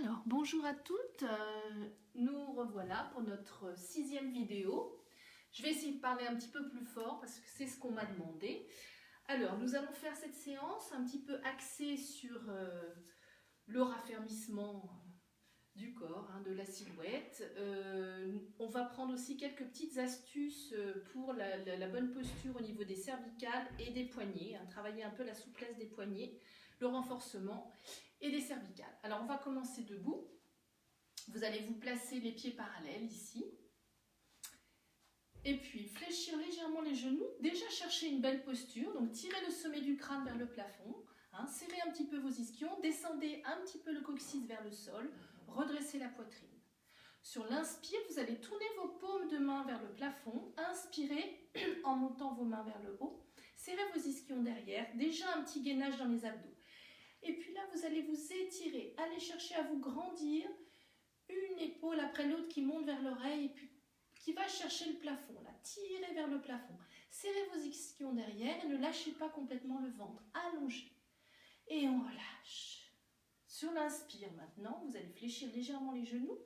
Alors, bonjour à toutes, nous revoilà pour notre 6e vidéo. Je vais essayer de parler un petit peu plus fort parce que c'est ce qu'on m'a demandé. Alors, nous allons faire cette séance un petit peu axée sur le raffermissement du corps, de la silhouette. On va prendre aussi quelques petites astuces pour la bonne posture au niveau des cervicales et des poignets, travailler un peu la souplesse des poignets, le renforcement et des cervicales. Alors on va commencer debout. Vous allez vous placer les pieds parallèles ici. Et puis fléchir légèrement les genoux. Déjà chercher une belle posture. Donc tirez le sommet du crâne vers le plafond. Serrez un petit peu vos ischions. Descendez un petit peu le coccyx vers le sol. Redressez la poitrine. Sur l'inspire, vous allez tourner vos paumes de main vers le plafond. Inspirez en montant vos mains vers le haut. Serrez vos ischions derrière. Déjà un petit gainage dans les abdos. Et puis là, vous allez vous étirer, allez chercher à vous grandir, une épaule après l'autre qui monte vers l'oreille et puis qui va chercher le plafond. Là, tirez vers le plafond. Serrez vos ischions derrière et ne lâchez pas complètement le ventre. Allongez. Et on relâche. Sur l'inspire maintenant, vous allez fléchir légèrement les genoux,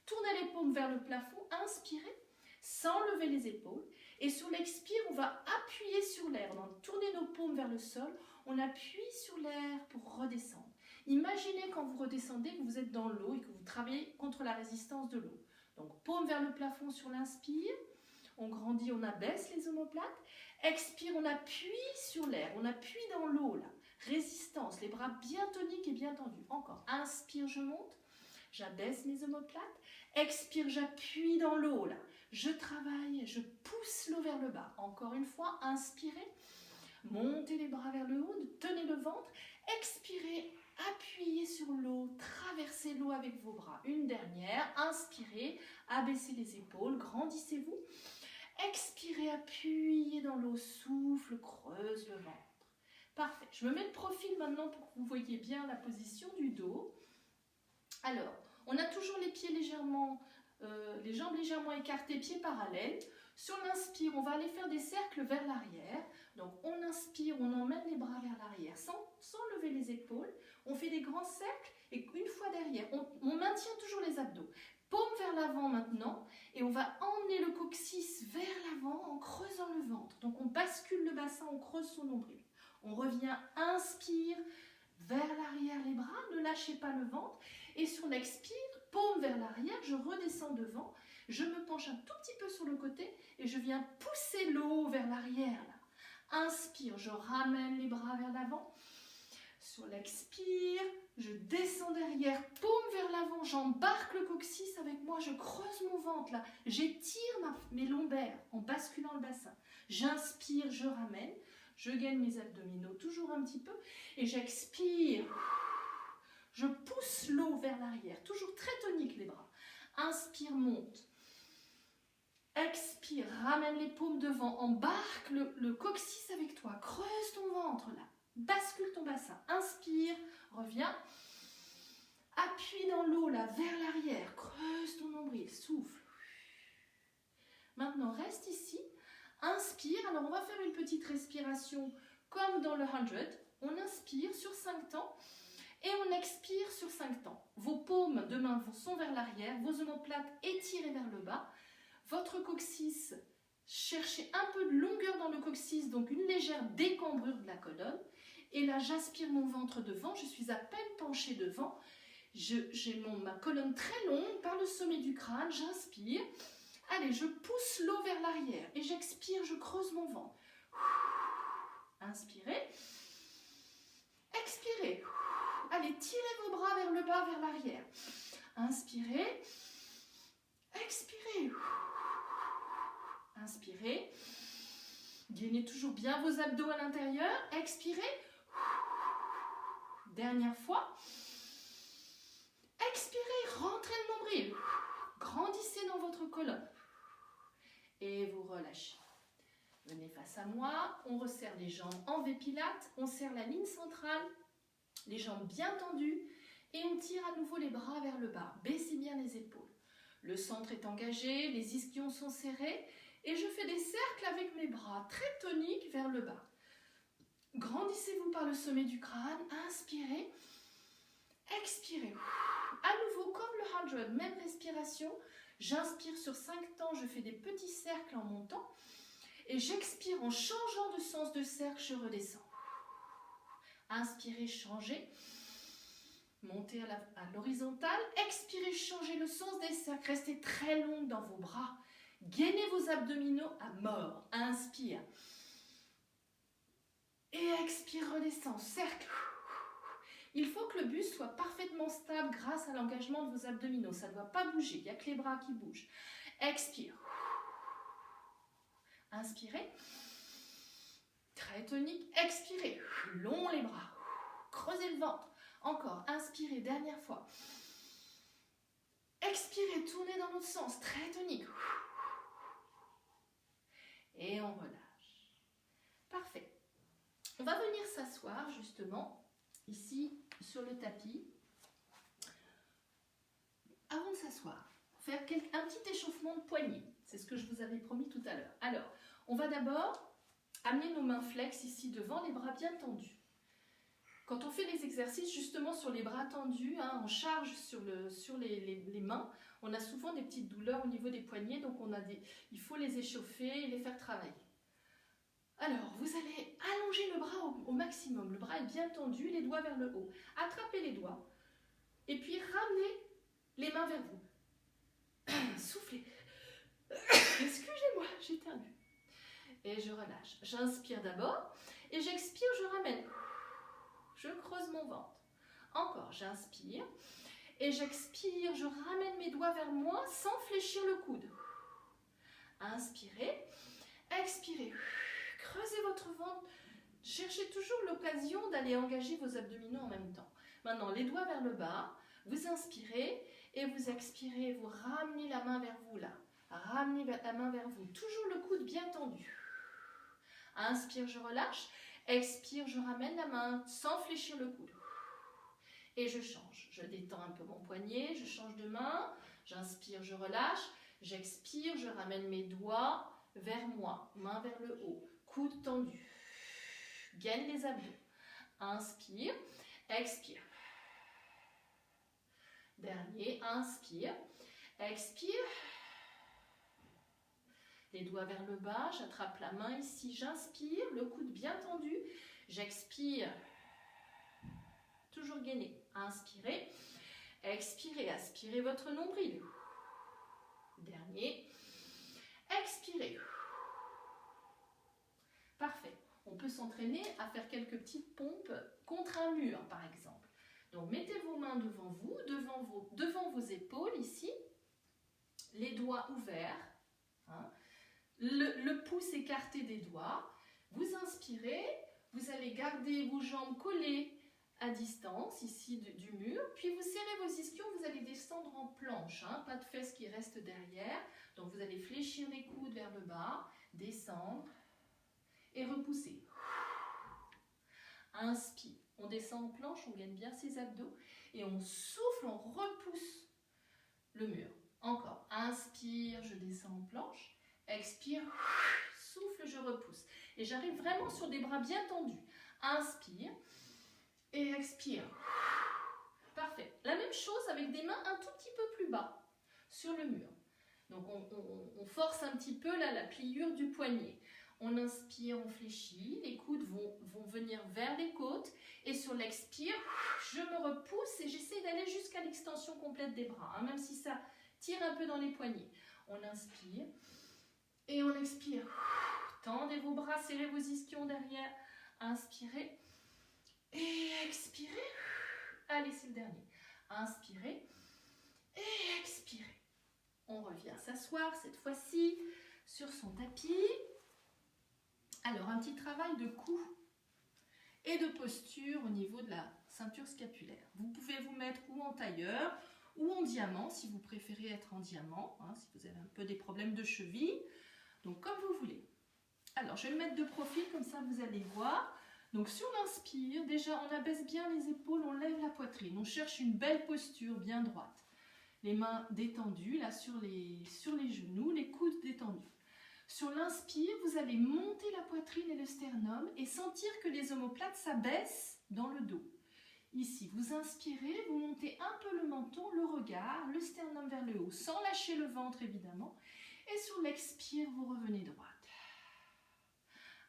tournez les paumes vers le plafond, inspirez, sans lever les épaules. Et sur l'expire, on va appuyer sur l'air. Donc, tournez nos paumes vers le sol. On appuie sur l'air pour redescendre. Imaginez quand vous redescendez que vous êtes dans l'eau et que vous travaillez contre la résistance de l'eau. Donc, paume vers le plafond sur l'inspire. On grandit, on abaisse les omoplates. Expire, on appuie sur l'air. On appuie dans l'eau, là. Résistance, les bras bien toniques et bien tendus. Encore. Inspire, je monte. J'abaisse mes omoplates. Expire, j'appuie dans l'eau, là. Je travaille, je pousse l'eau vers le bas. Encore une fois, inspirez. Montez les bras vers le haut, tenez le ventre. Expirez, appuyez sur l'eau, traversez l'eau avec vos bras. Une dernière, inspirez, abaissez les épaules, grandissez-vous. Expirez, appuyez dans l'eau, souffle, creuse le ventre. Parfait. Je me mets de profil maintenant pour que vous voyez bien la position du dos. Alors, on a toujours les pieds légèrement, les jambes légèrement écartées, pieds parallèles. Sur l'inspire, on va aller faire des cercles vers l'arrière. Donc, on inspire, on emmène les bras vers l'arrière sans lever les épaules. On fait des grands cercles et une fois derrière, on maintient toujours les abdos. Paume vers l'avant maintenant et on va emmener le coccyx vers l'avant en creusant le ventre. Donc, on bascule le bassin, on creuse son nombril. On revient, inspire, vers l'arrière les bras, ne lâchez pas le ventre. Et sur l'expire, paume vers l'arrière, je redescends devant. Je me penche un tout petit peu sur le côté et je viens pousser l'eau vers l'arrière. Inspire, je ramène les bras vers l'avant. Sur l'expire, je descends derrière, paume vers l'avant, j'embarque le coccyx avec moi, je creuse mon ventre là. J'étire mes lombaires en basculant le bassin. J'inspire, je ramène, je gaine mes abdominaux toujours un petit peu et j'expire. Je pousse l'eau vers l'arrière, toujours très tonique les bras. Inspire, monte. Expire, ramène les paumes devant, embarque le coccyx avec toi, creuse ton ventre là, bascule ton bassin, inspire, reviens, appuie dans l'eau là, vers l'arrière, creuse ton nombril, souffle. Maintenant, reste ici, inspire, alors on va faire une petite respiration comme dans le 100, on inspire sur 5 temps et on expire sur 5 temps. Vos paumes de main sont vers l'arrière, vos omoplates étirées vers le bas. Votre coccyx, cherchez un peu de longueur dans le coccyx, donc une légère décambrure de la colonne. Et là, j'aspire mon ventre devant, je suis à peine penchée devant. J'ai ma colonne très longue par le sommet du crâne, j'inspire. Allez, je pousse l'eau vers l'arrière et j'expire, je creuse mon ventre. Inspirez. Expirez. Allez, tirez vos bras vers le bas, vers l'arrière. Inspirez. Expirez. Inspirez. Gainez toujours bien vos abdos à l'intérieur. Expirez. Dernière fois. Expirez. Rentrez le nombril. Grandissez dans votre colonne. Et vous relâchez. Venez face à moi. On resserre les jambes en V-Pilates. On serre la ligne centrale. Les jambes bien tendues. Et on tire à nouveau les bras vers le bas. Baissez bien les épaules. Le centre est engagé, les ischions sont serrés et je fais des cercles avec mes bras très toniques vers le bas. Grandissez-vous par le sommet du crâne, inspirez, expirez. À nouveau garde la même respiration. J'inspire sur 5 temps, je fais des petits cercles en montant. Et j'expire en changeant de sens de cercle, je redescends. Inspirez, changez. Montez à l'horizontale. Expirez, changez le sens des cercles. Restez très longue dans vos bras. Gainez vos abdominaux à mort. Inspire. Et expire, redescend. Cercle. Il faut que le buste soit parfaitement stable grâce à l'engagement de vos abdominaux. Ça ne doit pas bouger. Il n'y a que les bras qui bougent. Expire. Inspirez. Très tonique. Expirez. Long les bras. Creusez le ventre. Encore. Inspirez. Dernière fois. Expirez. Tournez dans l'autre sens. Très tonique. Et on relâche. Parfait. On va venir s'asseoir justement ici sur le tapis. Avant de s'asseoir, faire un petit échauffement de poignets. C'est ce que je vous avais promis tout à l'heure. Alors, on va d'abord amener nos mains flex ici devant, les bras bien tendus. Quand on fait les exercices justement sur les bras tendus, on charge sur les mains, on a souvent des petites douleurs au niveau des poignets, donc il faut les échauffer et les faire travailler. Alors, vous allez allonger le bras au maximum. Le bras est bien tendu, les doigts vers le haut. Attrapez les doigts et puis ramenez les mains vers vous. Soufflez. Excusez-moi, j'éternue. Et je relâche. J'inspire d'abord et j'expire, je ramène. Je creuse mon ventre. Encore, j'inspire et j'expire, je ramène mes doigts vers moi sans fléchir le coude. Inspirez, expirez. Creusez votre ventre. Cherchez toujours l'occasion d'aller engager vos abdominaux en même temps. Maintenant, les doigts vers le bas. Vous inspirez et vous expirez. Vous ramenez la main vers vous là. Ramenez la main vers vous. Toujours le coude bien tendu. Inspire, je relâche. Expire, je ramène la main sans fléchir le coude. Et je change. Je détends un peu mon poignet. Je change de main. J'inspire, je relâche. J'expire, je ramène mes doigts vers moi. Main vers le haut. Coude tendu. Gaine les abdos. Inspire. Expire. Dernier. Inspire. Expire. Les doigts vers le bas, j'attrape la main ici, j'inspire, le coude bien tendu, j'expire, toujours gainé, inspirez, expirez, aspirez votre nombril, dernier, expirez, parfait, on peut s'entraîner à faire quelques petites pompes contre un mur par exemple, donc mettez vos mains devant vous, devant vos épaules ici, les doigts ouverts, le pouce écarté des doigts, vous inspirez, vous allez garder vos jambes collées à distance ici du mur, puis vous serrez vos ischions, vous allez descendre en planche, pas de fesses qui restent derrière, donc vous allez fléchir les coudes vers le bas, descendre et repousser. Inspire, on descend en planche, on gagne bien ses abdos et on souffle, on repousse le mur. Encore, inspire, je descends en planche. Expire, souffle, je repousse. Et j'arrive vraiment sur des bras bien tendus. Inspire et expire. Parfait. La même chose avec des mains un tout petit peu plus bas sur le mur. Donc on force un petit peu là, la pliure du poignet. On inspire, on fléchit, les coudes vont venir vers les côtes. Et sur l'expire, je me repousse et j'essaie d'aller jusqu'à l'extension complète des bras, même si ça tire un peu dans les poignets. On inspire. Et on expire. Tendez vos bras, serrez vos ischions derrière. Inspirez. Et expirez. Allez, c'est le dernier. Inspirez. Et expirez. On revient s'asseoir cette fois-ci sur son tapis. Alors, un petit travail de cou et de posture au niveau de la ceinture scapulaire. Vous pouvez vous mettre ou en tailleur ou en diamant, si vous préférez être en diamant, si vous avez un peu des problèmes de cheville. Donc, comme vous voulez. Alors, je vais le mettre de profil, comme ça, vous allez voir. Donc, sur l'inspire, déjà, on abaisse bien les épaules, on lève la poitrine. On cherche une belle posture, bien droite. Les mains détendues, là, sur les genoux, les coudes détendus. Sur l'inspire, vous allez monter la poitrine et le sternum et sentir que les omoplates s'abaissent dans le dos. Ici, vous inspirez, vous montez un peu le menton, le regard. regard, le sternum vers le haut, sans lâcher le ventre évidemment. Et sur l'expire, vous revenez droite.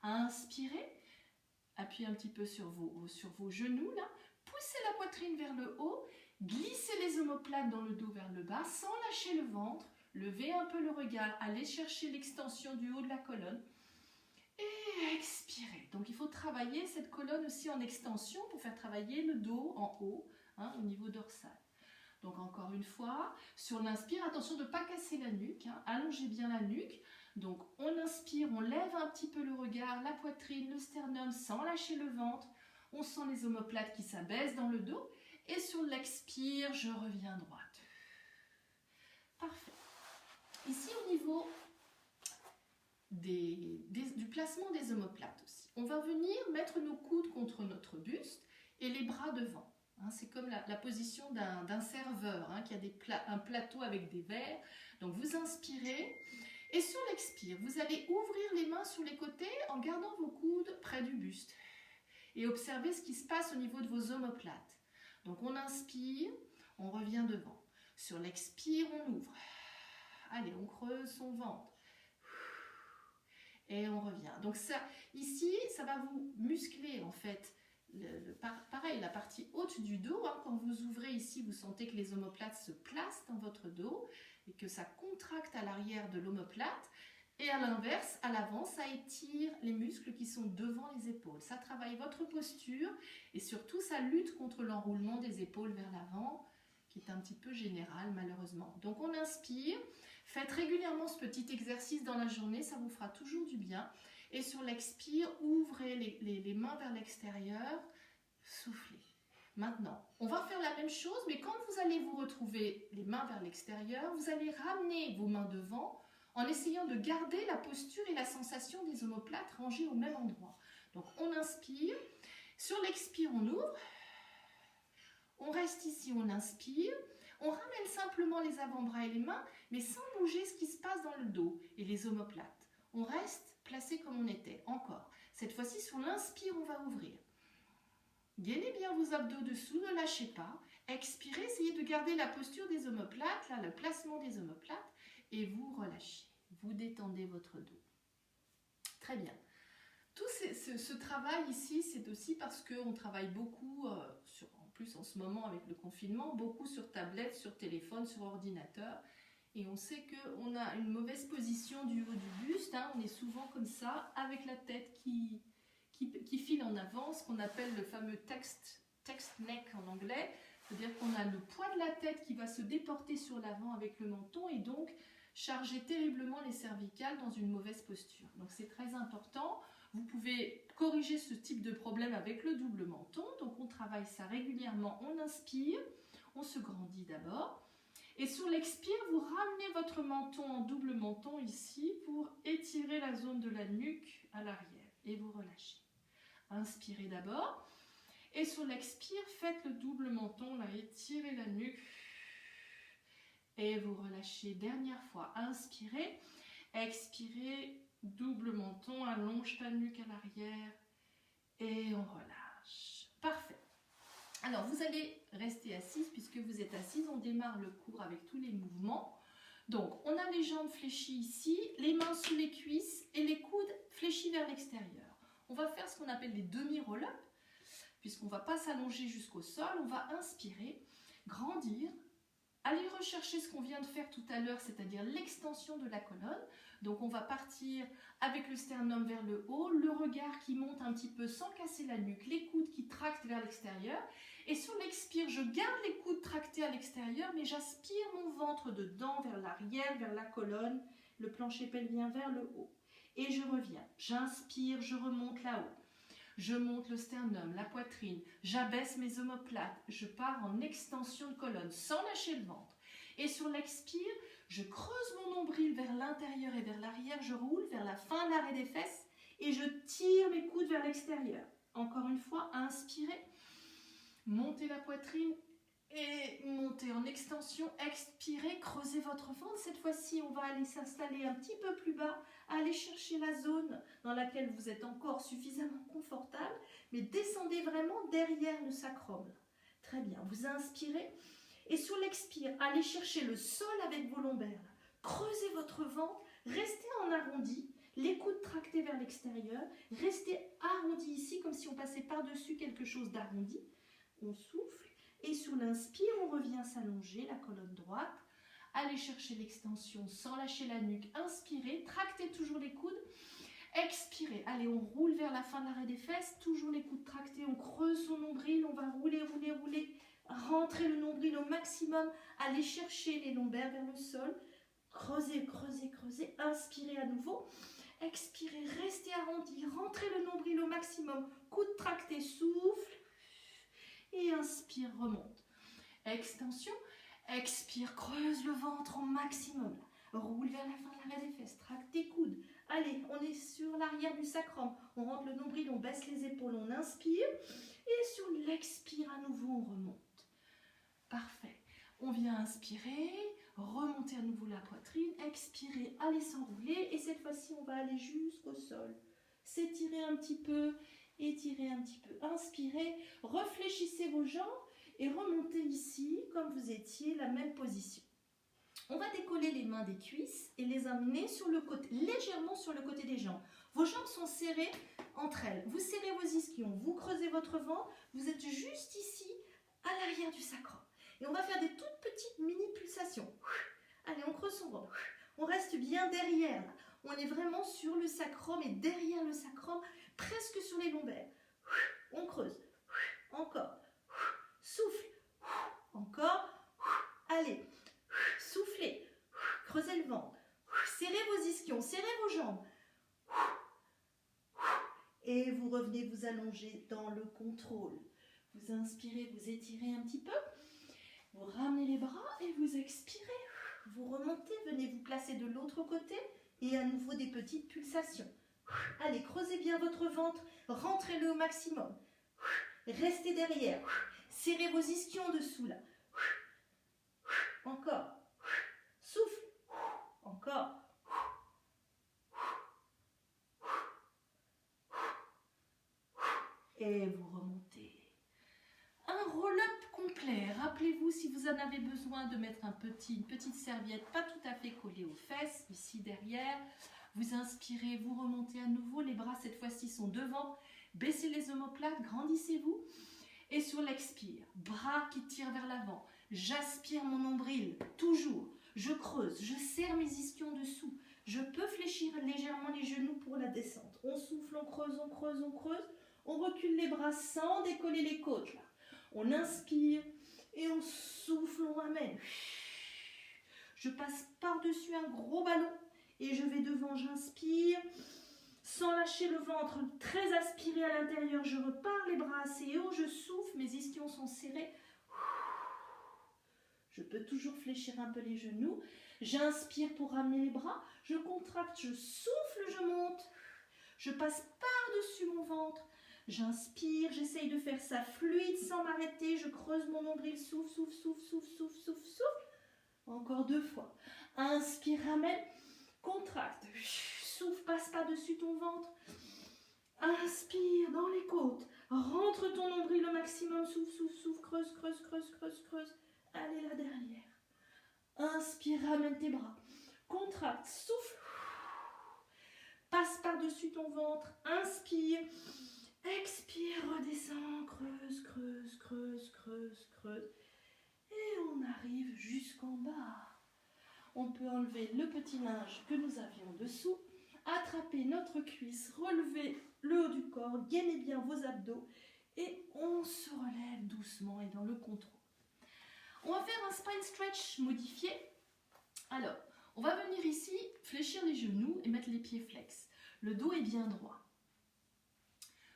Inspirez, appuyez un petit peu sur vos genoux là. Poussez la poitrine vers le haut, glissez les omoplates dans le dos vers le bas, sans lâcher le ventre. Levez un peu le regard, allez chercher l'extension du haut de la colonne. Et expirez. Donc il faut travailler cette colonne aussi en extension pour faire travailler le dos en haut, hein, au niveau dorsal. Donc encore une fois, sur l'inspire, attention de ne pas casser la nuque, hein, allongez bien la nuque. Donc on inspire, on lève un petit peu le regard, la poitrine, le sternum sans lâcher le ventre. On sent les omoplates qui s'abaissent dans le dos. Et sur l'expire, je reviens droite. Parfait. Ici au niveau du placement des omoplates aussi. On va venir mettre nos coudes contre notre buste et les bras devant. Hein, c'est comme la position d'un serveur, hein, qui a un plateau avec des verres. Donc vous inspirez et sur l'expire, vous allez ouvrir les mains sur les côtés en gardant vos coudes près du buste. Et observez ce qui se passe au niveau de vos omoplates. Donc on inspire, on revient devant. Sur l'expire, on ouvre. Allez, on creuse son ventre. Et on revient. Donc ça, ici, ça va vous muscler en fait. Pareil, la partie haute du dos, hein, quand vous ouvrez ici, vous sentez que les omoplates se placent dans votre dos et que ça contracte à l'arrière de l'omoplate. Et à l'inverse, à l'avant, ça étire les muscles qui sont devant les épaules. Ça travaille votre posture et surtout, ça lutte contre l'enroulement des épaules vers l'avant, qui est un petit peu général malheureusement. Donc on inspire, faites régulièrement ce petit exercice dans la journée, ça vous fera toujours du bien. Et sur l'expire, ouvrez les mains vers l'extérieur, soufflez. Maintenant, on va faire la même chose, mais quand vous allez vous retrouver les mains vers l'extérieur, vous allez ramener vos mains devant en essayant de garder la posture et la sensation des omoplates rangées au même endroit. Donc on inspire, sur l'expire on ouvre, on reste ici, on inspire, on ramène simplement les avant-bras et les mains, mais sans bouger ce qui se passe dans le dos et les omoplates. On reste placé comme on était, encore. Cette fois-ci, sur l'inspire, on va ouvrir. Gainez bien vos abdos dessous, ne lâchez pas. Expirez, essayez de garder la posture des omoplates, là, le placement des omoplates, et vous relâchez. Vous détendez votre dos. Très bien. Tout ce travail ici, c'est aussi parce qu'on travaille beaucoup, en plus en ce moment avec le confinement, beaucoup sur tablette, sur téléphone, sur ordinateur. Et on sait qu'on a une mauvaise position du haut du buste, hein, on est souvent comme ça, avec la tête qui file en avant, ce qu'on appelle le fameux text neck en anglais, c'est-à-dire qu'on a le poids de la tête qui va se déporter sur l'avant avec le menton et donc charger terriblement les cervicales dans une mauvaise posture. Donc c'est très important. Vous pouvez corriger ce type de problème avec le double menton, donc on travaille ça régulièrement, on inspire, on se grandit d'abord. Et sur l'expire, vous ramenez votre menton en double menton ici pour étirer la zone de la nuque à l'arrière. Et vous relâchez. Inspirez d'abord. Et sur l'expire, faites le double menton, là, étirez la nuque. Et vous relâchez. Dernière fois. Inspirez. Expirez. Double menton, allonge ta nuque à l'arrière. Et on relâche. Parfait. Alors, vous allez rester assise puisque vous êtes assise. On démarre le cours avec tous les mouvements. Donc, on a les jambes fléchies ici, les mains sous les cuisses et les coudes fléchis vers l'extérieur. On va faire ce qu'on appelle des demi-roll-up, puisqu'on ne va pas s'allonger jusqu'au sol. On va inspirer, grandir, aller rechercher ce qu'on vient de faire tout à l'heure, c'est-à-dire l'extension de la colonne. Donc, on va partir avec le sternum vers le haut, le regard qui monte un petit peu sans casser la nuque, les coudes qui tractent vers l'extérieur. Et sur l'expire, je garde les coudes tractés à l'extérieur, mais j'aspire mon ventre dedans, vers l'arrière, vers la colonne, le plancher pelvien vers le haut. Et je reviens. J'inspire, je remonte là-haut. Je monte le sternum, la poitrine, j'abaisse mes omoplates, je pars en extension de colonne sans lâcher le ventre. Et sur l'expire, je creuse mon nombril vers l'intérieur et vers l'arrière, je roule vers la fin de l'arrêt des fesses et je tire mes coudes vers l'extérieur. Encore une fois, inspirez, montez la poitrine et montez en extension, expirez, creusez votre ventre. Cette fois-ci, on va aller s'installer un petit peu plus bas, aller chercher la zone dans laquelle vous êtes encore suffisamment confortable, mais descendez vraiment derrière le sacrum. Très bien, vous inspirez Et sur l'expire, allez chercher le sol avec vos lombaires. Creusez votre ventre, restez en arrondi, les coudes tractés vers l'extérieur, restez arrondi ici comme si on passait par-dessus quelque chose d'arrondi. On souffle et sur l'inspire, on revient s'allonger, la colonne droite. Allez chercher l'extension sans lâcher la nuque. Inspirez, tractez toujours les coudes. Expirez. Allez, on roule vers la fin de l'arrêt des fesses. Toujours les coudes tractés. On creuse son nombril. On va rouler, rouler, rouler. Rentrez le nombril au maximum. Allez chercher les lombaires vers le sol. Creusez, creusez, creusez. Inspirez à nouveau. Expirez, restez arrondi. Rentrez le nombril au maximum. Coudes tractés, souffle. Et inspire, remonte. Extension. Expire, creuse le ventre au maximum. Roule vers la fin de l'arrêt des fesses. Tracte tes coudes. Allez, on est sur l'arrière du sacrum. On rentre le nombril, on baisse les épaules, on inspire. Et sur l'expire, à nouveau, on remonte. Parfait. On vient inspirer, remonter à nouveau la poitrine, expirer, aller s'enrouler. Et cette fois-ci, on va aller jusqu'au sol. S'étirer un petit peu, étirer un petit peu. Inspirez, réfléchissez vos jambes. Et remontez ici, comme vous étiez, la même position. On va décoller les mains des cuisses et les amener sur le côté, légèrement sur le côté des jambes. Vos jambes sont serrées entre elles. Vous serrez vos ischions, vous creusez votre ventre. Vous êtes juste ici, à l'arrière du sacrum. Et on va faire des toutes petites mini-pulsations. Allez, on creuse son ventre. On reste bien derrière. Là. On est vraiment sur le sacrum et derrière le sacrum, presque sur les lombaires. On creuse. Encore. Souffle, encore, allez, soufflez, creusez le ventre, serrez vos ischions, serrez vos jambes. Et vous revenez vous allonger dans le contrôle. Vous inspirez, vous étirez un petit peu, vous ramenez les bras et vous expirez. Vous remontez, venez vous placer de l'autre côté et à nouveau des petites pulsations. Allez, creusez bien votre ventre, rentrez-le au maximum. Restez derrière. Serrez vos ischions dessous là. Encore. Souffle. Encore. Et vous remontez. Un roll-up complet. Rappelez-vous si vous en avez besoin de mettre une petite serviette pas tout à fait collée aux fesses, ici derrière. Vous inspirez, vous remontez à nouveau. Les bras cette fois-ci sont devant. Baissez les omoplates, grandissez-vous. Et sur l'expire, bras qui tirent vers l'avant. J'aspire mon nombril, toujours. Je creuse, je serre mes ischions dessous. Je peux fléchir légèrement les genoux pour la descente. On souffle, on creuse, on creuse, on creuse. On recule les bras sans décoller les côtes. Là. On inspire et on souffle, on ramène. Je passe par-dessus un gros ballon et je vais devant, j'inspire. Sans lâcher le ventre, très aspiré à l'intérieur, je repars les bras assez hauts, je souffle, mes ischions sont serrés. Je peux toujours fléchir un peu les genoux. J'inspire pour ramener les bras, je contracte, je souffle, je monte. Je passe par-dessus mon ventre. J'inspire, j'essaye de faire ça fluide sans m'arrêter. Je creuse mon nombril, souffle, souffle, souffle, souffle, souffle, souffle, souffle. Encore 2 fois. Inspire, ramène, contracte. Souffle, passe par-dessus ton ventre. Inspire dans les côtes. Rentre ton nombril au maximum. Souffle, souffle, souffle. Creuse, creuse, creuse, creuse, creuse. Allez là derrière. Inspire, ramène tes bras. Contracte, souffle. Passe par-dessus ton ventre. Inspire. Expire, redescends. Creuse, creuse, creuse, creuse, creuse. Et on arrive jusqu'en bas. On peut enlever le petit linge que nous avions dessous. Attrapez notre cuisse, relevez le haut du corps, gainez bien vos abdos et on se relève doucement et dans le contrôle. On va faire un spine stretch modifié. Alors, on va venir ici, fléchir les genoux et mettre les pieds flex. Le dos est bien droit.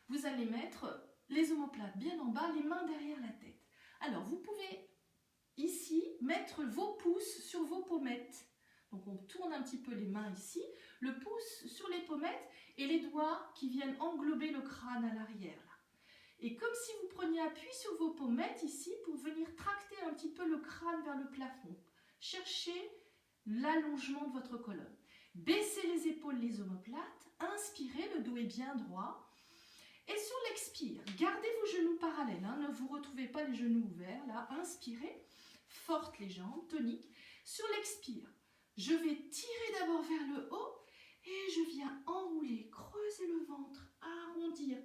Vous allez mettre les omoplates bien en bas, les mains derrière la tête. Alors, vous pouvez ici mettre vos pouces sur vos pommettes. Donc on tourne un petit peu les mains ici, le pouce sur les pommettes et les doigts qui viennent englober le crâne à l'arrière. Et comme si vous preniez appui sur vos pommettes ici pour venir tracter un petit peu le crâne vers le plafond. Cherchez l'allongement de votre colonne. Baissez les épaules, les omoplates, inspirez, le dos est bien droit. Et sur l'expire, gardez vos genoux parallèles, ne vous retrouvez pas les genoux ouverts, là, inspirez. fortes les jambes, toniques. Sur l'expire, je vais tirer d'abord vers le haut et je viens enrouler, creuser le ventre, arrondir.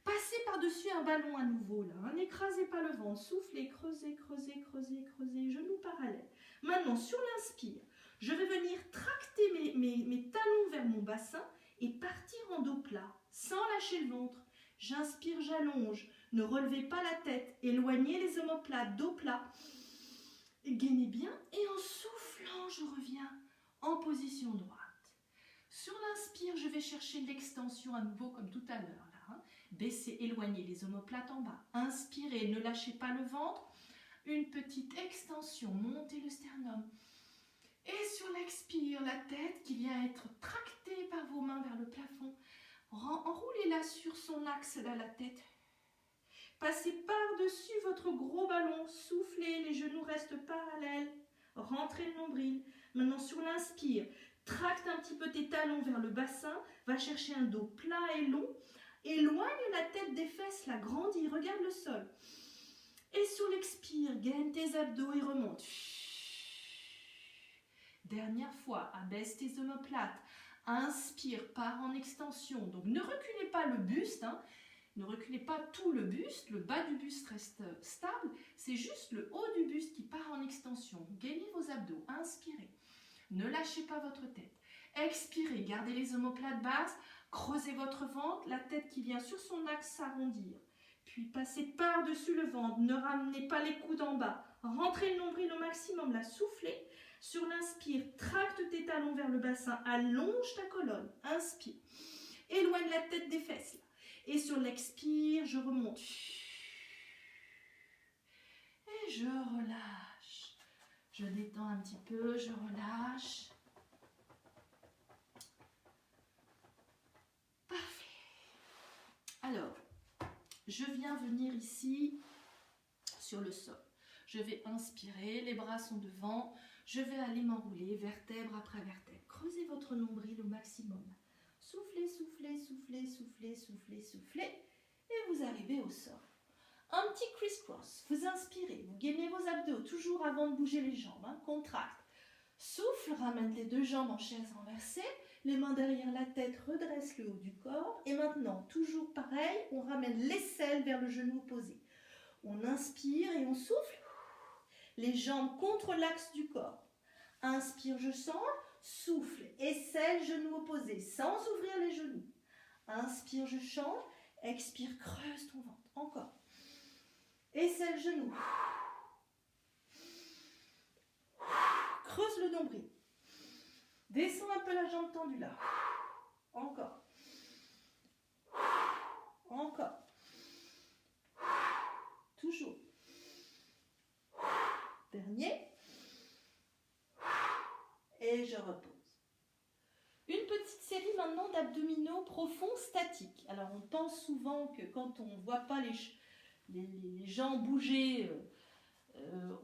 Passez par-dessus un ballon à nouveau, là. Hein. N'écrasez pas le ventre. Soufflez, creusez, creusez, creusez, creusez. Genoux parallèles. Maintenant, sur l'inspire, je vais venir tracter mes talons vers mon bassin et partir en dos plat, sans lâcher le ventre. J'inspire, j'allonge. Ne relevez pas la tête. Éloignez les omoplates, dos plat. Gainez bien. Et en soufflant, je reviens en position droite. Sur l'inspire, je vais chercher l'extension à nouveau comme tout à l'heure. Baissez, éloignez les omoplates en bas. Inspirez, ne lâchez pas le ventre. Une petite extension, montez le sternum. Et sur l'expire, la tête qui vient être tractée par vos mains vers le plafond. Enroulez-la sur son axe, là, la tête. Passez par-dessus votre gros ballon. Soufflez, les genoux restent parallèles. Rentrez le nombril. Maintenant, sur l'inspire, tracte un petit peu tes talons vers le bassin. Va chercher un dos plat et long. Éloigne la tête des fesses, la grandis, regarde le sol. Et sur l'expire, gaine tes abdos et remonte. Dernière fois, abaisse tes omoplates. Inspire, pars en extension. Donc ne reculez pas le buste, hein. Ne reculez pas tout le buste, le bas du buste reste stable. C'est juste le haut du buste qui part en extension. Gainez vos abdos, inspirez. Ne lâchez pas votre tête. Expirez, gardez les omoplates basses. Creusez votre ventre, la tête qui vient sur son axe s'arrondir. Puis passez par-dessus le ventre, ne ramenez pas les coudes en bas. Rentrez le nombril au maximum, là, soufflez. Sur l'inspire, tracte tes talons vers le bassin, allonge ta colonne. Inspire. Éloigne la tête des fesses. Là. Et sur l'expire, je remonte. Et je relâche. Je détends un petit peu, je relâche. Alors, je viens venir ici sur le sol. Je vais inspirer, les bras sont devant. Je vais aller m'enrouler vertèbre après vertèbre. Creusez votre nombril au maximum. Soufflez, soufflez, soufflez, soufflez, soufflez, soufflez. Et vous arrivez au sol. Un petit criss-cross. Vous inspirez, vous gainez vos abdos, toujours avant de bouger les jambes. Hein, contracte. Souffle, ramène les deux jambes en chaise renversée. Les mains derrière la tête, redresse le haut du corps. Et maintenant, toujours pareil, on ramène l'aisselle vers le genou opposé. On inspire et on souffle. Les jambes contre l'axe du corps. Inspire, je sens. Souffle, aisselle, genou opposé, sans ouvrir les genoux. Inspire, je change. Expire, creuse ton ventre. Encore. Aisselle, genou. Creuse le nombril. Descends un peu la jambe tendue là. Encore. Encore. Toujours. Dernier. Et je repose. Une petite série maintenant d'abdominaux profonds statiques. Alors on pense souvent que quand on ne voit pas les jambes bouger,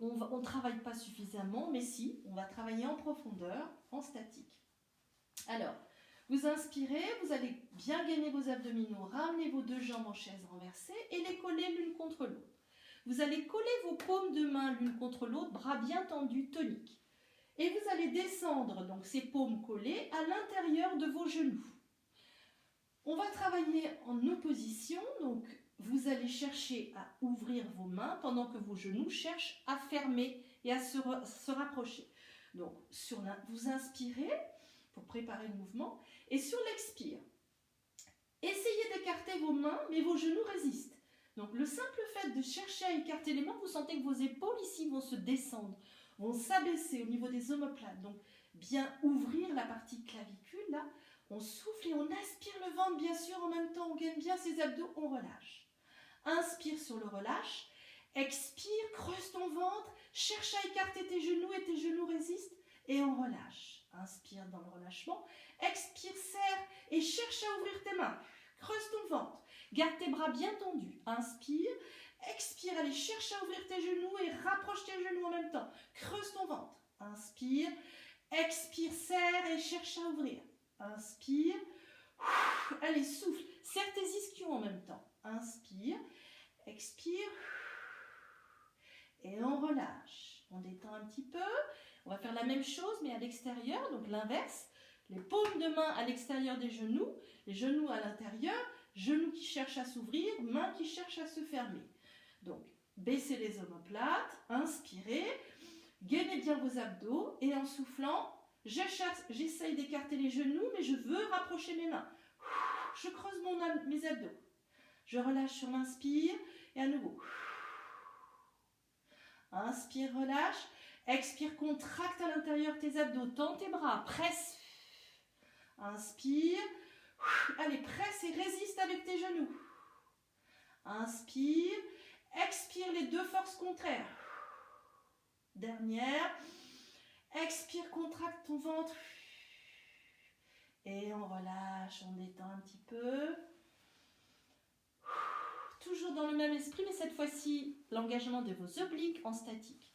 on ne travaille pas suffisamment, mais si, on va travailler en profondeur, en statique. Alors, vous inspirez, vous allez bien gainer vos abdominaux, ramenez vos deux jambes en chaise renversée et les coller l'une contre l'autre. Vous allez coller vos paumes de main l'une contre l'autre, bras bien tendus, toniques. Et vous allez descendre donc ces paumes collées à l'intérieur de vos genoux. On va travailler en opposition, donc vous allez chercher à ouvrir vos mains pendant que vos genoux cherchent à fermer et à se rapprocher. Donc vous inspirez pour préparer le mouvement et sur l'expire, essayez d'écarter vos mains mais vos genoux résistent. Donc le simple fait de chercher à écarter les mains, vous sentez que vos épaules ici vont se descendre, vont s'abaisser au niveau des omoplates. Donc bien ouvrir la partie clavicule là. On souffle et on aspire le ventre, bien sûr, en même temps, on gaine bien ses abdos, on relâche. Inspire sur le relâche, expire, creuse ton ventre, cherche à écarter tes genoux et tes genoux résistent et on relâche. Inspire dans le relâchement, expire, serre et cherche à ouvrir tes mains. Creuse ton ventre, garde tes bras bien tendus. Inspire, expire, allez, cherche à ouvrir tes genoux et rapproche tes genoux en même temps. Creuse ton ventre. Inspire, expire, serre et cherche à ouvrir. Inspire, allez, souffle, serre tes ischions en même temps. Inspire, expire, et on relâche. On détend un petit peu. On va faire la même chose, mais à l'extérieur, donc l'inverse. Les paumes de main à l'extérieur des genoux, les genoux à l'intérieur, genoux qui cherchent à s'ouvrir, mains qui cherchent à se fermer. Donc, baissez les omoplates, inspirez, gainez bien vos abdos et en soufflant, j'essaye d'écarter les genoux, mais je veux rapprocher mes mains. Je creuse mes abdos. Je relâche sur l'inspire et à nouveau. Inspire, relâche. Expire, contracte à l'intérieur tes abdos. Tends tes bras, presse. Inspire. Allez, presse et résiste avec tes genoux. Inspire. Expire les deux forces contraires. Dernière. Expire, contracte ton ventre. Et on relâche, on détend un petit peu. Toujours dans le même esprit, mais cette fois-ci, l'engagement de vos obliques en statique.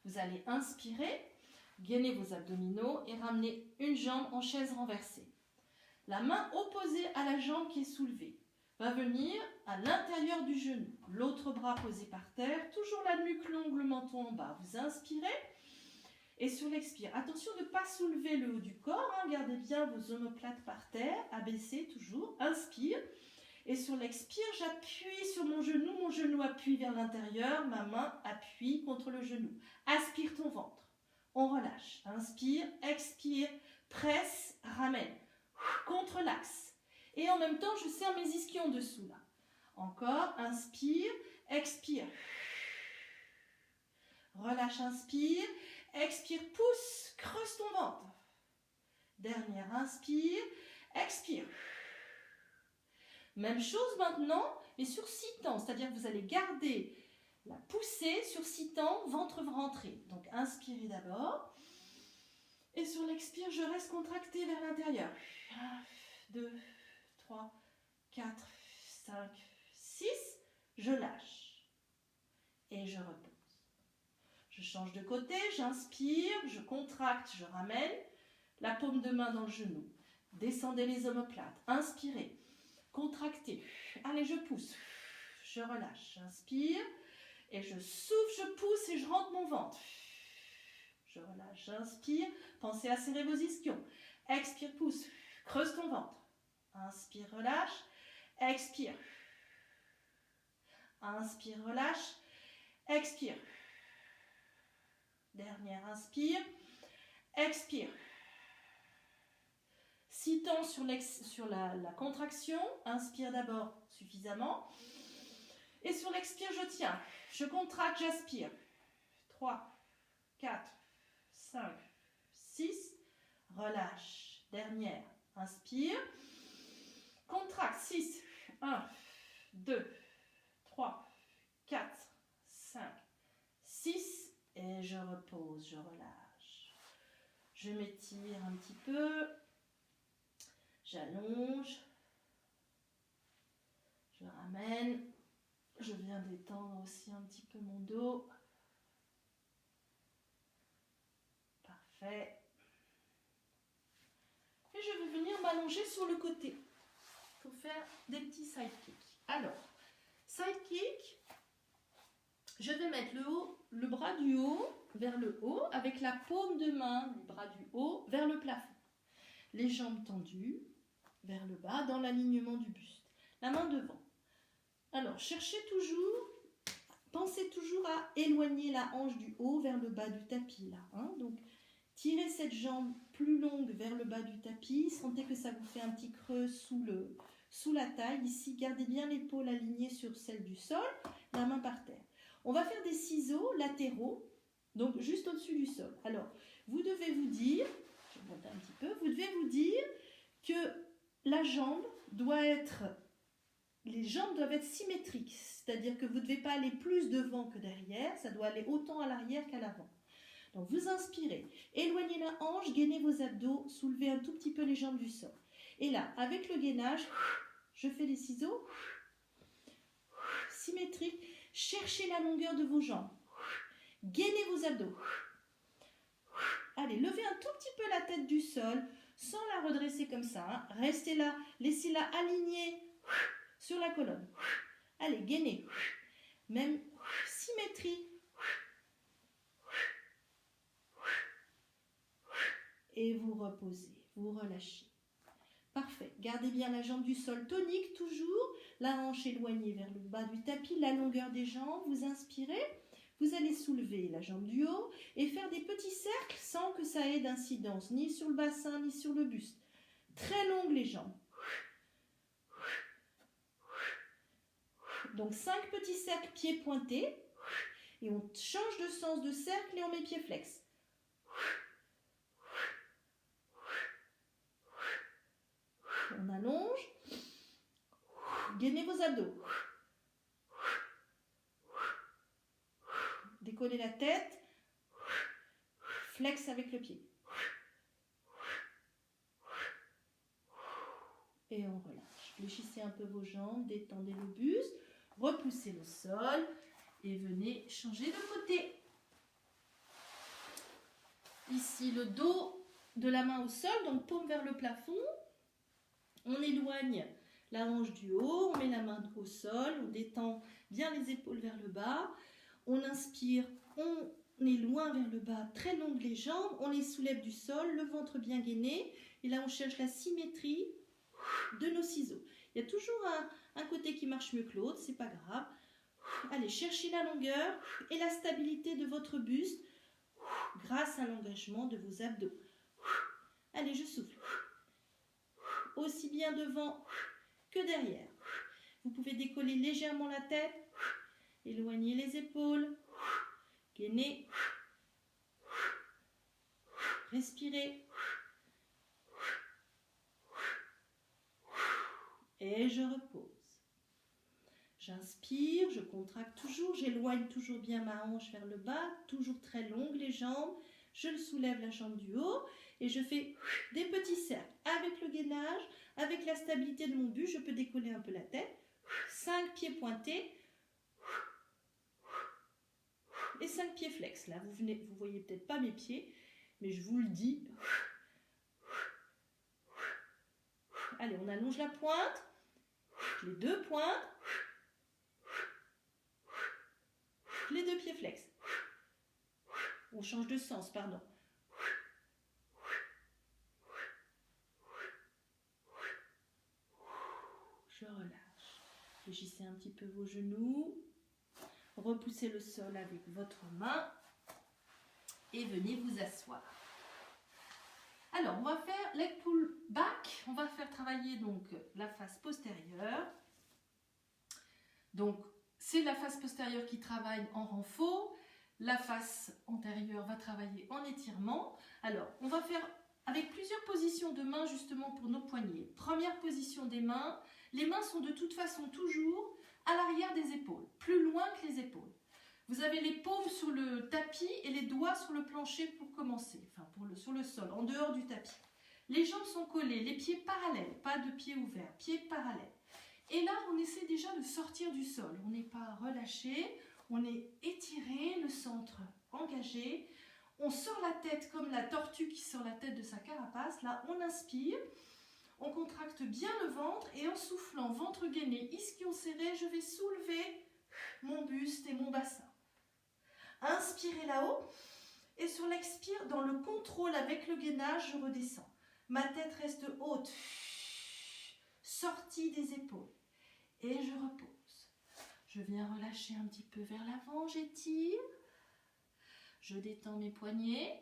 Vous allez inspirer, gainer vos abdominaux et ramener une jambe en chaise renversée. La main opposée à la jambe qui est soulevée va venir à l'intérieur du genou. L'autre bras posé par terre, toujours la nuque longue, le menton en bas. Vous inspirez et sur l'expire, attention de ne pas soulever le haut du corps. Gardez bien vos omoplates par terre, abaissez toujours. Inspire. Et sur l'expire, j'appuie sur mon genou appuie vers l'intérieur, ma main appuie contre le genou. Aspire ton ventre, on relâche. Inspire, expire, presse, ramène, contre l'axe. Et en même temps, je serre mes ischions dessous là. Encore, inspire, expire. Relâche, inspire, expire, pousse, creuse ton ventre. Dernière, inspire, expire. Même chose maintenant, mais sur 6 temps, c'est-à-dire que vous allez garder la poussée sur 6 temps, ventre rentré. Donc inspirez d'abord. Et sur l'expire, je reste contracté vers l'intérieur. 1, 2, 3, 4, 5, 6. Je lâche. Et je repose. Je change de côté, j'inspire, je contracte, je ramène. La paume de main dans le genou. Descendez les omoplates. Inspirez. Contractez. Allez, je pousse. Je relâche. J'inspire. Et je souffle, je pousse et je rentre mon ventre. Je relâche. J'inspire. Pensez à serrer vos ischions. Expire, pousse. Creuse ton ventre. Inspire, relâche. Expire. Inspire, relâche. Expire. Dernière, inspire. Expire. 6 temps sur la contraction. Inspire d'abord suffisamment. Et sur l'expire, je tiens. Je contracte, j'aspire. 3, 4, 5, 6. Relâche. Dernière. Inspire. Contracte. 6. 1, 2, 3, 4, 5, 6. Et je repose, je relâche. Je m'étire un petit peu. J'allonge, je ramène, je viens d'étendre aussi un petit peu mon dos. Parfait. Et je vais venir m'allonger sur le côté pour faire des petits side kicks. Alors, side kick, je vais mettre le bras du haut vers le haut avec la paume de main du bras du haut vers le plafond. Les jambes tendues vers le bas, dans l'alignement du buste. La main devant. Alors, pensez toujours à éloigner la hanche du haut vers le bas du tapis. Là, Donc, tirez cette jambe plus longue vers le bas du tapis. Sentez que ça vous fait un petit creux sous la taille. Ici, gardez bien l'épaule alignée sur celle du sol, la main par terre. On va faire des ciseaux latéraux, donc juste au-dessus du sol. Alors, vous devez vous dire, je vais monter un petit peu, vous devez vous dire que les jambes doivent être symétriques, c'est-à-dire que vous ne devez pas aller plus devant que derrière, ça doit aller autant à l'arrière qu'à l'avant. Donc vous inspirez, éloignez la hanche, gainez vos abdos, soulevez un tout petit peu les jambes du sol. Et là, avec le gainage, je fais les ciseaux, symétriques, cherchez la longueur de vos jambes, gainez vos abdos. Allez, levez un tout petit peu la tête du sol, sans la redresser comme ça. Restez là, laissez-la alignée sur la colonne. Allez, gainez. Même symétrie. et vous reposez, vous relâchez. Parfait. Gardez bien la jambe du sol tonique toujours, la hanche éloignée vers le bas du tapis, la longueur des jambes. Vous inspirez, vous allez soulever la jambe du haut et faire des petits cercles sans que ça ait d'incidence, ni sur le bassin, ni sur le buste. Très longues les jambes. Donc 5 petits cercles pieds pointés et on change de sens de cercle et on met pied flex. On allonge, gainez vos abdos. Décollez la tête, flex avec le pied. Et on relâche. Fléchissez un peu vos jambes, détendez le buste, repoussez le sol et venez changer de côté. Ici, le dos de la main au sol, donc paume vers le plafond. On éloigne la hanche du haut, on met la main au sol, on détend bien les épaules vers le bas. On inspire, on est loin vers le bas, très longues les jambes, on les soulève du sol, le ventre bien gainé. Et là, on cherche la symétrie de nos ciseaux. Il y a toujours un côté qui marche mieux que l'autre, c'est pas grave. Allez, cherchez la longueur et la stabilité de votre buste grâce à l'engagement de vos abdos. Allez, je souffle. Aussi bien devant que derrière. Vous pouvez décoller légèrement la tête, éloigner les épaules, gainer, respirez. Et je repose. J'inspire, je contracte toujours, j'éloigne toujours bien ma hanche vers le bas, toujours très longues les jambes. Je le soulève la jambe du haut et je fais des petits cercles. Avec le gainage, avec la stabilité de mon buste, je peux décoller un peu la tête. 5 pieds pointés et 5 pieds flex. Là, vous voyez peut-être pas mes pieds, mais je vous le dis. Allez, on allonge la pointe, les deux pointes, les deux pieds flex. On change de sens, pardon. Je relâche. Fléchissez un petit peu vos genoux. Repoussez le sol avec votre main. Et venez vous asseoir. Alors, on va faire leg pull back. On va faire travailler donc la face postérieure. Donc, c'est la face postérieure qui travaille en renfort. La face antérieure va travailler en étirement. Alors, on va faire avec plusieurs positions de mains justement pour nos poignets. Première position des mains. Les mains sont de toute façon toujours à l'arrière des épaules, plus loin que les épaules. Vous avez les paumes sur le tapis et les doigts sur le plancher pour commencer, enfin sur le sol, en dehors du tapis. Les jambes sont collées, les pieds parallèles, pas de pieds ouverts, pieds parallèles. Et là, on essaie déjà de sortir du sol. On n'est pas relâché, on est étiré, le centre engagé. On sort la tête comme la tortue qui sort la tête de sa carapace. Là, on inspire, on contracte bien le ventre et en soufflant, ventre gainé, ischion serré, je vais soulever mon buste et mon bassin. Inspirez là-haut et sur l'expire, dans le contrôle avec le gainage, je redescends. Ma tête reste haute, sortie des épaules et je repose. Je viens relâcher un petit peu vers l'avant, j'étire, je détends mes poignets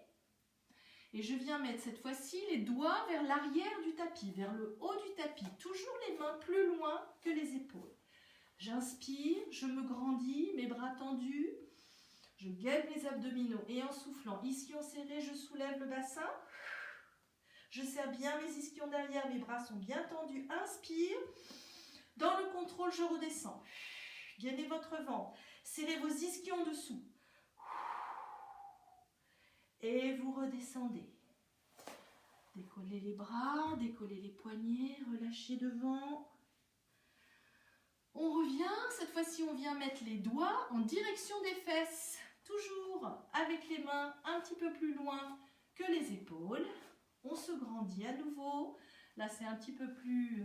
et je viens mettre cette fois-ci les doigts vers l'arrière du tapis, vers le haut du tapis, toujours les mains plus loin que les épaules. J'inspire, je me grandis, mes bras tendus. Je gaine les abdominaux et en soufflant, ischion serré, je soulève le bassin. Je serre bien mes ischions derrière, mes bras sont bien tendus. Inspire. Dans le contrôle, je redescends. Gainez votre ventre. Serrez vos ischions dessous. Et vous redescendez. Décollez les bras, décollez les poignets, relâchez devant. On revient, cette fois-ci on vient mettre les doigts en direction des fesses. Toujours avec les mains un petit peu plus loin que les épaules. On se grandit à nouveau. Là, c'est un petit peu plus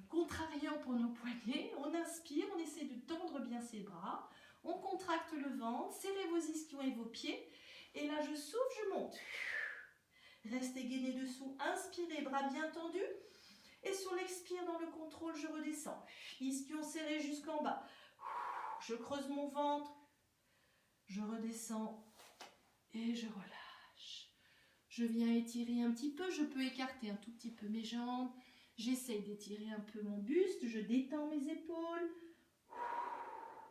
contrariant pour nos poignets. On inspire, on essaie de tendre bien ses bras. On contracte le ventre, serrez vos ischions et vos pieds. Et là, je souffle, je monte. Restez gainé dessous. Inspirez, bras bien tendus. Et sur l'expire, dans le contrôle, je redescends. Ischion serré jusqu'en bas. Je creuse mon ventre. Je redescends et je relâche. Je viens étirer un petit peu. Je peux écarter un tout petit peu mes jambes. J'essaye d'étirer un peu mon buste. Je détends mes épaules.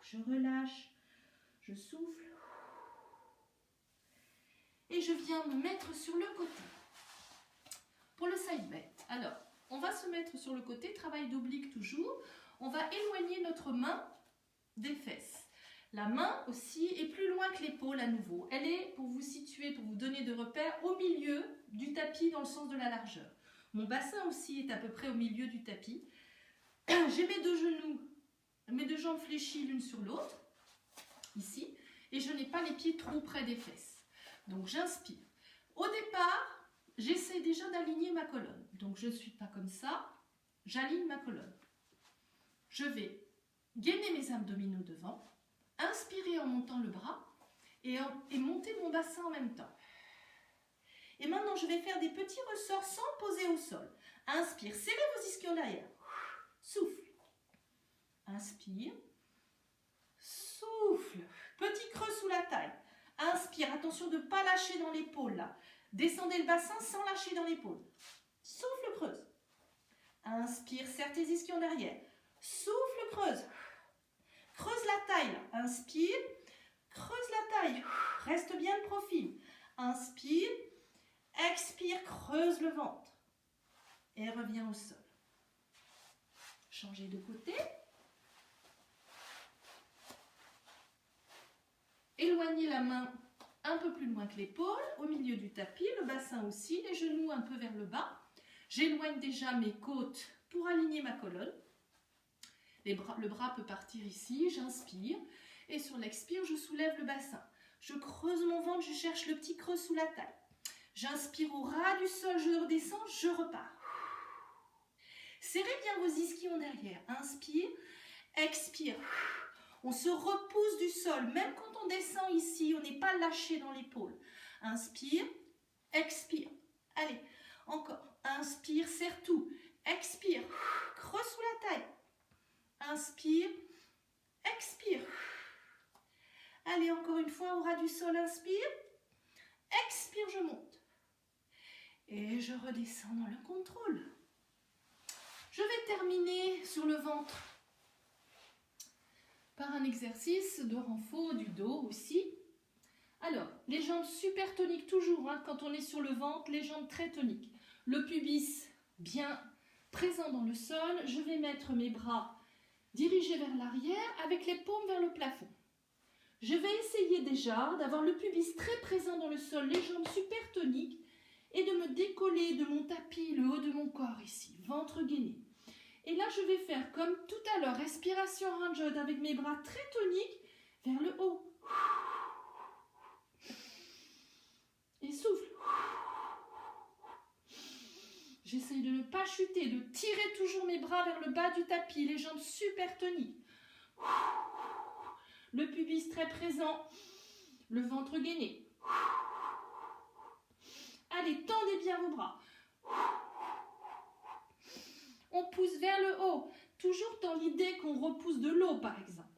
Je relâche. Je souffle. Et je viens me mettre sur le côté. Pour le side bend. Alors, on va se mettre sur le côté, travail d'oblique toujours. On va éloigner notre main des fesses. La main aussi est plus loin que l'épaule à nouveau. Elle est, pour vous situer, pour vous donner de repères, au milieu du tapis dans le sens de la largeur. Mon bassin aussi est à peu près au milieu du tapis. J'ai mes deux genoux, mes deux jambes fléchies l'une sur l'autre, ici, et je n'ai pas les pieds trop près des fesses. Donc j'inspire. Au départ, j'essaie déjà d'aligner ma colonne. Donc je ne suis pas comme ça, j'aligne ma colonne. Je vais gainer mes abdominaux devant, inspirer en montant le bras et monter mon bassin en même temps. Et maintenant, je vais faire des petits ressorts sans poser au sol. Inspire, serrez vos ischions derrière. Souffle. Inspire. Souffle. Petit creux sous la taille. Inspire, attention de ne pas lâcher dans l'épaule là. Descendez le bassin sans lâcher dans l'épaule. Souffle, creuse. Inspire, serre tes ischions derrière. Souffle, creuse. Creuse la taille. Inspire, creuse la taille. Reste bien le profil. Inspire, expire, creuse le ventre. Et reviens au sol. Changez de côté. Éloignez la main un peu plus loin que l'épaule, au milieu du tapis, le bassin aussi, les genoux un peu vers le bas. J'éloigne déjà mes côtes pour aligner ma colonne. Le bras peut partir ici, j'inspire. Et sur l'expire, je soulève le bassin. Je creuse mon ventre, je cherche le petit creux sous la taille. J'inspire au ras du sol, je redescends, je repars. Serrez bien vos ischions derrière. Inspire, expire. On se repousse du sol. Même quand on descend ici, on n'est pas lâché dans l'épaule. Inspire, expire. Allez, encore. Inspire, serre tout. Expire, creuse sous la taille. Inspire, expire. Allez, encore une fois, au ras du sol, inspire. Expire, je monte. Et je redescends dans le contrôle. Je vais terminer sur le ventre par un exercice de renfort du dos aussi. Alors, les jambes super toniques toujours, hein, quand on est sur le ventre, les jambes très toniques. Le pubis bien présent dans le sol. Je vais mettre mes bras dirigés vers l'arrière avec les paumes vers le plafond. Je vais essayer déjà d'avoir le pubis très présent dans le sol, les jambes super toniques et de me décoller de mon tapis, le haut de mon corps ici, ventre gainé. Et là, je vais faire comme tout à l'heure, respiration Ranjod avec mes bras très toniques vers le haut. Et souffle. J'essaye de ne pas chuter, de tirer toujours mes bras vers le bas du tapis, les jambes super toniques. Le pubis très présent, le ventre gainé. Allez, tendez bien vos bras. On pousse vers le haut, toujours dans l'idée qu'on repousse de l'eau, par exemple.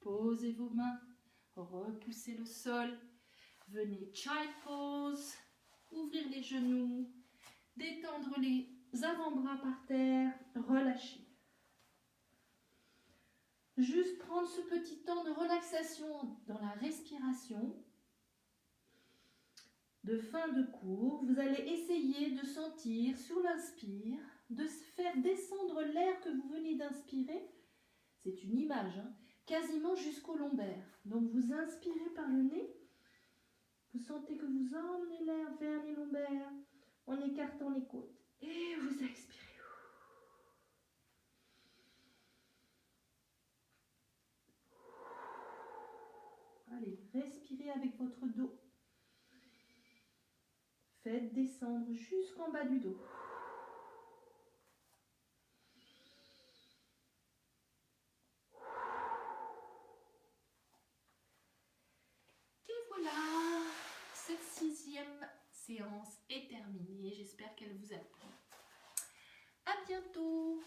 Posez vos mains, repoussez le sol. Venez child pose, ouvrir les genoux, détendre les avant-bras par terre, relâcher. Juste prendre ce petit temps de relaxation dans la respiration. De fin de cours, vous allez essayer de sentir sur l'inspire, de faire descendre l'air que vous venez d'inspirer. C'est une image, hein, quasiment jusqu'au lombaire. Donc vous inspirez par le nez. Vous sentez que vous emmenez l'air vers les lombaires en écartant les côtes. Et vous expirez. Allez, respirez avec votre dos. Faites tête, descendre jusqu'en bas du dos. Et voilà, cette 6e séance est terminée. J'espère qu'elle vous a plu. À bientôt.